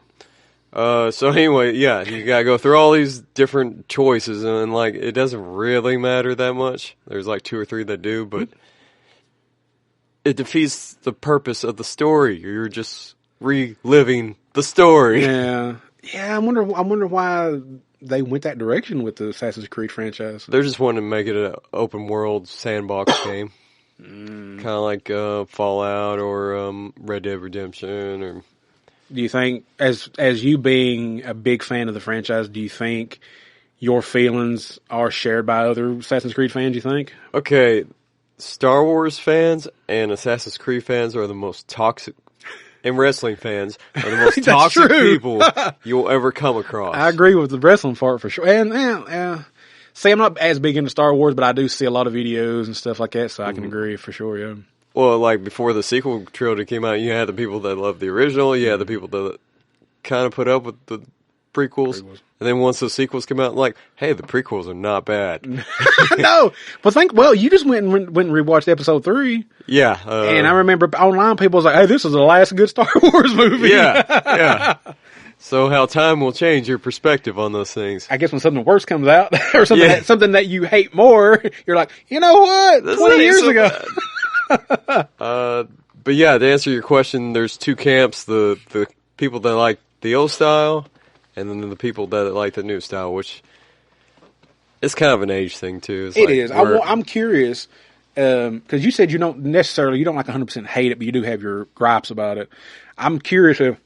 So anyway, yeah, you gotta go through all these different choices, and it doesn't really matter that much. There's 2 or 3 that do, but it defeats the purpose of the story. You're just reliving the story. Yeah. I wonder why they went that direction with the Assassin's Creed franchise. They're just wanting to make it an open world sandbox game. Kind of like Fallout or Red Dead Redemption or... Do you think, as you being a big fan of the franchise, do you think your feelings are shared by other Assassin's Creed fans, you think? Okay, Star Wars fans and Assassin's Creed fans are the most toxic, and wrestling fans are the most toxic people you'll ever come across. I agree with the wrestling part for sure. And, see, I'm not as big into Star Wars, but I do see a lot of videos and stuff like that, so I can agree for sure, yeah. Well, before the sequel trilogy came out, you had the people that loved the original, you had the people that kind of put up with the prequels. And then once the sequels come out, hey, the prequels are not bad. No, but you just went and rewatched episode 3. Yeah. And I remember online people was like, hey, this is the last good Star Wars movie. Yeah. So how time will change your perspective on those things. I guess when something worse comes out, or something that you hate more, you're like, you know what, this 20 years ago. But yeah, to answer your question, there's 2 camps: the people that like the old style, and then the people that like the new style. Which it's kind of an age thing too. It is. I'm curious because you said you don't like 100% hate it, but you do have your gripes about it. I'm curious if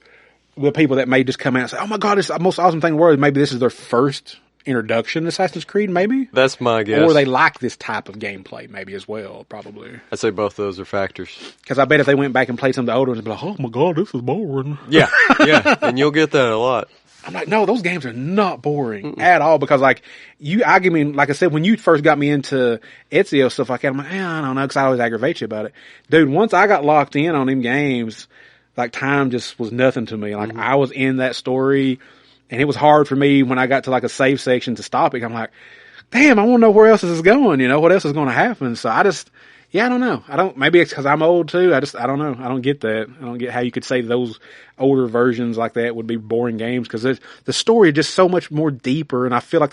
the people that may just come out and say, "Oh my God, it's the most awesome thing in the world." Maybe this is their first introduction to Assassin's Creed, maybe? That's my guess. Or they like this type of gameplay, maybe, as well, probably. I'd say both of those are factors. Because I bet if they went back and played some of the older ones, they'd be like, oh my god, this is boring. Yeah, and you'll get that a lot. I'm like, no, those games are not boring at all, because like like I said, when you first got me into Ezio stuff like that, I'm like, I don't know, because I always aggravate you about it. Dude, once I got locked in on them games, like time just was nothing to me. Like I was in that story, and it was hard for me when I got to like a save section to stop it. I'm like, damn, I want to know where else this is going, what else is going to happen. So I don't know. Maybe it's because I'm old too. I don't know. I don't get that. I don't get how you could say those older versions like that would be boring games, because the story is just so much more deeper, and I feel like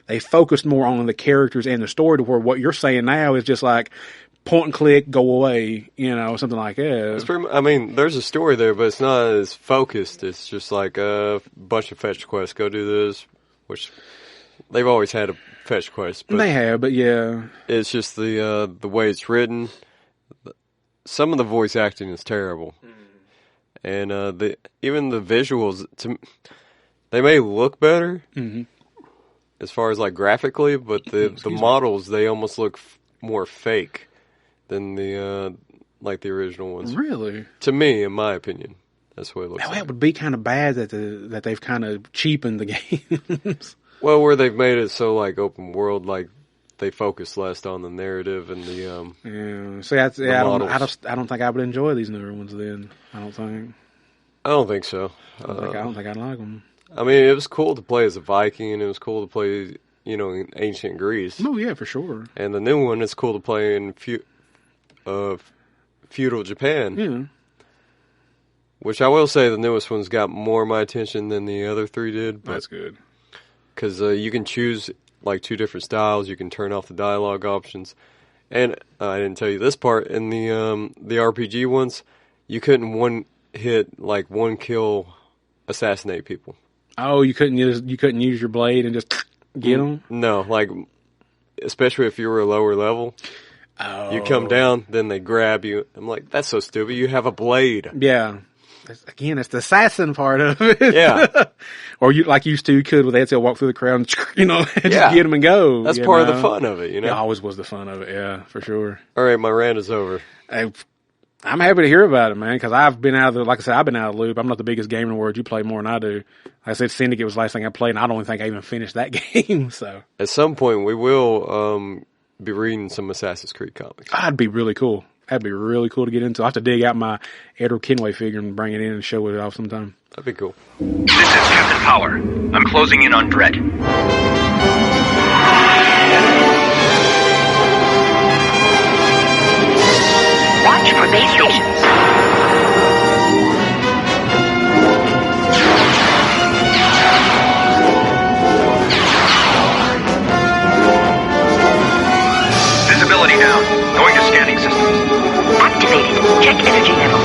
they focused more on the characters and the story, to where what you're saying now is just like point and click, go away, something like that. There's a story there, but it's not as focused. It's just like a bunch of fetch quests. Go do this, which they've always had a fetch quest. But they have, but yeah. It's just the way it's written. Some of the voice acting is terrible. And even the visuals, they may look better as far as like graphically, but the models, they almost look more fake than the original ones. Really? To me, in my opinion, that's what it looks like. That would be kind of bad that they've kind of cheapened the games. Well, where they've made it so like open world, like they focus less on the narrative and the See, I don't think I would enjoy these newer ones. Then I don't think so. I don't think I'd like them. I mean, it was cool to play as a Viking, and it was cool to play, in ancient Greece. Oh yeah, for sure. And the new one, it's cool to play in feudal Japan. Yeah. Which I will say, the newest one's got more of my attention than the other three did. That's good. Because you can choose like 2 different styles. You can turn off the dialogue options. And I didn't tell you this part. In the RPG ones, you couldn't one kill assassinate people. Oh, you couldn't use your blade and just get them? No, especially if you were a lower level. Oh. You come down, then they grab you. I'm like, that's so stupid. You have a blade. Yeah. It's the assassin part of it. Yeah. Or you could with Ezio walk through the crowd and, just get them and go. That's part of the fun of it, It always was the fun of it, yeah, for sure. All right, my rant is over. I'm happy to hear about it, man, because I've been out of the loop. I'm not the biggest gamer in the world. You play more than I do. Like I said, Syndicate was the last thing I played, and I don't even think I even finished that game, so. At some point, we will be reading some Assassin's Creed comics. That'd be really cool. That'd be really cool to get into. I'll have to dig out my Edward Kenway figure and bring it in and show it off sometime. That'd be cool. This is Captain Power. I'm closing in on Dredd. Watch for base stations. Visibility down. Going to scanning systems. Activated. Check energy level.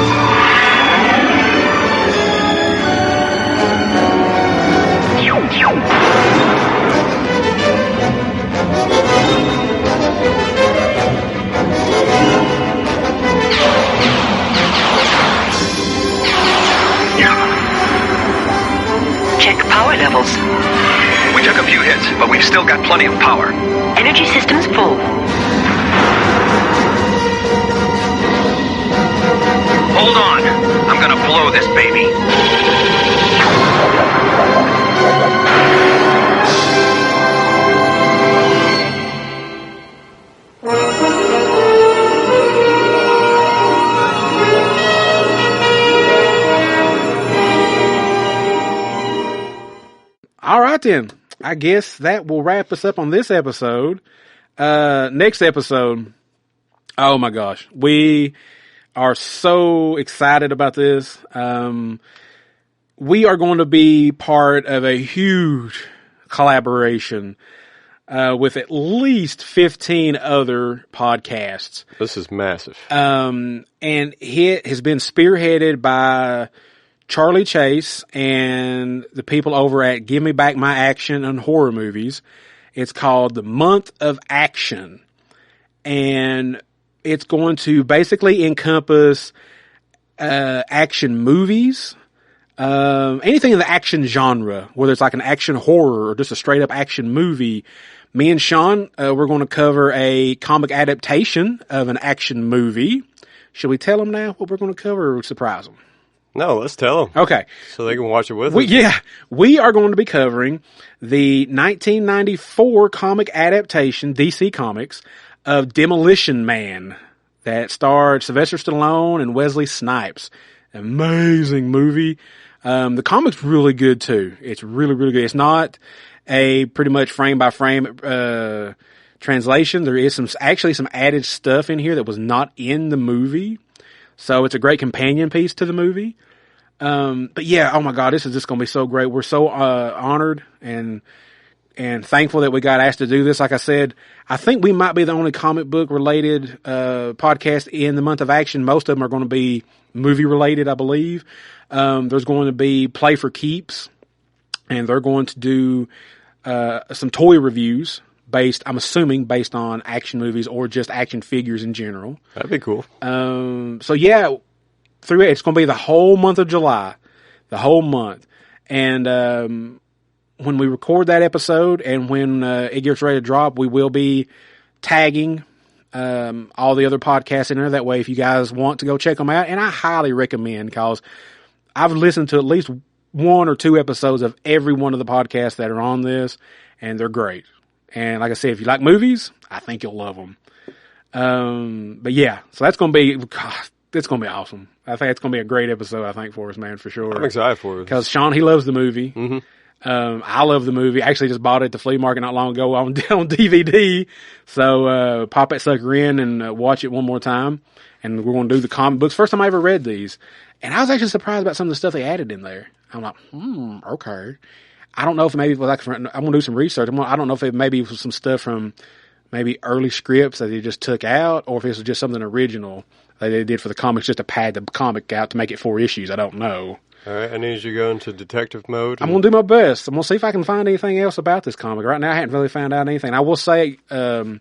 Check power levels. We took a few hits, but we've still got plenty of power. Energy systems full. Hold on. I'm gonna blow this baby. All right, then. I guess that will wrap us up on this episode. Next episode, oh my gosh, we are so excited about this. We are going to be part of a huge collaboration with at least 15 other podcasts. This is massive. And it has been spearheaded by Charlie Chase and the people over at Give Me Back My Action and Horror Movies. It's called the Month of Action. And it's going to basically encompass action movies, anything in the action genre, whether it's like an action horror or just a straight up action movie. Me and Sean, we're going to cover a comic adaptation of an action movie. Should we tell them now what we're going to cover or surprise them? No, let's tell them. Okay. So they can watch it with us. Yeah. We are going to be covering the 1994 comic adaptation, DC Comics, of Demolition Man that starred Sylvester Stallone and Wesley Snipes. Amazing movie. The comic's really good too. It's really, really good. It's not a pretty much frame by frame, translation. There is some added stuff in here that was not in the movie. So it's a great companion piece to the movie. But yeah, oh my God, this is just going to be so great. We're so, honored and thankful that we got asked to do this. Like I said, I think we might be the only comic book related, podcast in the month of action. Most of them are going to be movie related, I believe. There's going to be Play for Keeps, and they're going to do, some toy reviews I'm assuming based on action movies or just action figures in general. That'd be cool. So yeah, it's going to be the whole month of July, the whole month. And, when we record that episode and when, it gets ready to drop, we will be tagging, all the other podcasts in there. That way, if you guys want to go check them out, and I highly recommend, because I've listened to at least 1 or 2 episodes of every one of the podcasts that are on this, and they're great. And like I said, if you like movies, I think you'll love them. But yeah, so that's going to be, it's going to be awesome. I think it's going to be a great episode, I think, for us, man, for sure. I'm excited for it. Because Sean, he loves the movie. Mm-hmm. I love the movie. I actually just bought it at the flea market not long ago on DVD. So, pop that sucker in and watch it one more time. And we're going to do the comic books. First time I ever read these. And I was actually surprised about some of the stuff they added in there. I'm like, okay. I don't know if maybe it was like, I'm going to do some research. I don't know if it maybe was some stuff from maybe early scripts that they just took out, or if it was just something original that they did for the comics just to pad the comic out to make it 4 issues. I don't know. All right, I need you to go into detective mode. I'm going to do my best. I'm going to see if I can find anything else about this comic. Right now, I haven't really found out anything. I will say, the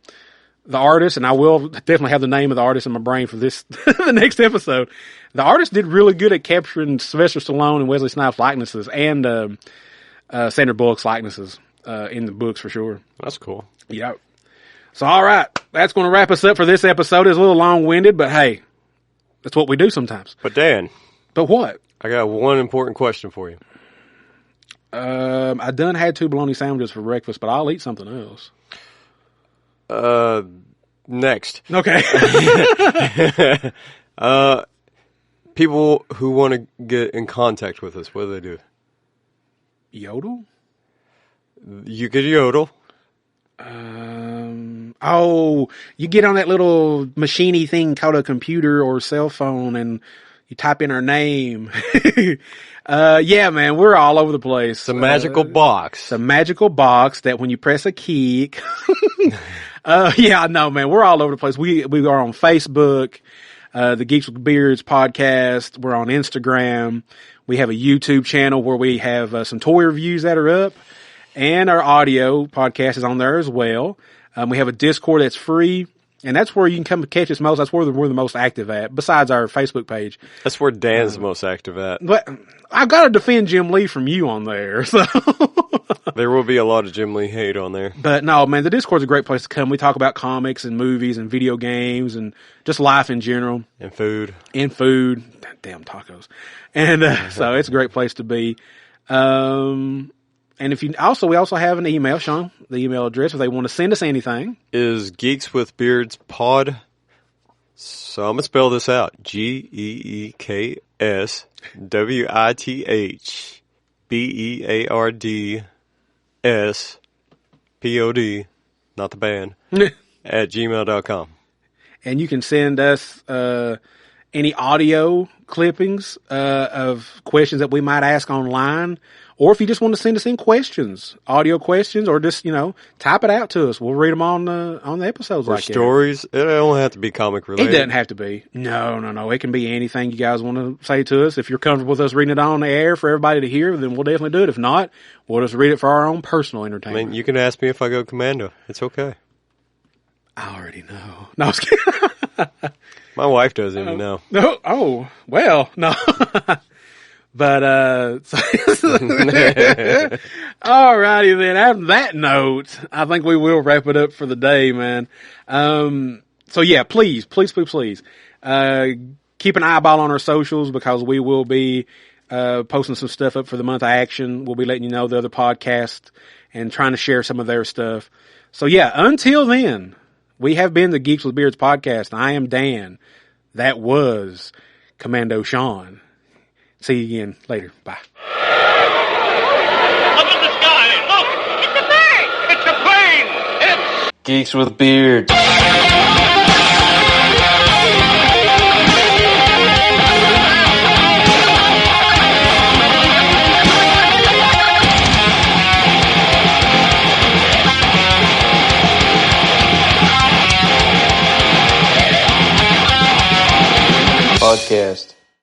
artist, and I will definitely have the name of the artist in my brain for this, the next episode. The artist did really good at capturing Sylvester Stallone and Wesley Snipes likenesses and, Sandra Bullock's likenesses, in the books for sure. That's cool. Yep. So, all right. That's going to wrap us up for this episode. It's a little long-winded, but hey, that's what we do sometimes. But Dan. But what? I got one important question for you. I done had 2 bologna sandwiches for breakfast, but I'll eat something else. Next. Okay. People who want to get in contact with us, what do they do? Yodel? You could yodel. Oh, you get on that little machiney thing called a computer or cell phone and you type in our name. Yeah, man, we're all over the place. It's a magical box. It's a magical box that when you press a key, yeah, I know, man, we're all over the place. We are on Facebook, the Geeks with Beards podcast. We're on Instagram. We have a YouTube channel where we have some toy reviews that are up, and our audio podcast is on there as well. We have a Discord that's free, and that's where you can come catch us most. That's where we're the most active at, besides our Facebook page. That's where Dan's the most active at. But I've got to defend Jim Lee from you on there, so. There will be a lot of Jim Lee hate on there. But no, man, the Discord's a great place to come. We talk about comics and movies and video games and just life in general. And food. Damn tacos. And so it's a great place to be. And if you we also have an email, Sean, the email address, if they want to send us anything. Is geekswithbeardspod. So I'm going to spell this out. Geekswithbeardspod, not the band, at gmail.com. And you can send us any audio clippings of questions that we might ask online. Or if you just want to send us in questions, audio questions, or just, type it out to us. We'll read them on the episodes. Or stories. It don't have to be comic related. It doesn't have to be. No. It can be anything you guys want to say to us. If you're comfortable with us reading it on the air for everybody to hear, then we'll definitely do it. If not, we'll just read it for our own personal entertainment. I mean, you can ask me if I go commando. It's okay. I already know. No, I was kidding. My wife doesn't even know. No. Oh, well, no. But, alrighty then. After that note, I think we will wrap it up for the day, man. So yeah, please, keep an eyeball on our socials because we will be, posting some stuff up for the month of action. We'll be letting you know the other podcast and trying to share some of their stuff. So yeah, until then, we have been the Geeks with Beards podcast. I am Dan. That was Commando Sean. See you again later. Bye. Up in the sky, look! It's a bird! It's a plane! It's... Geeks with Beards. Podcast.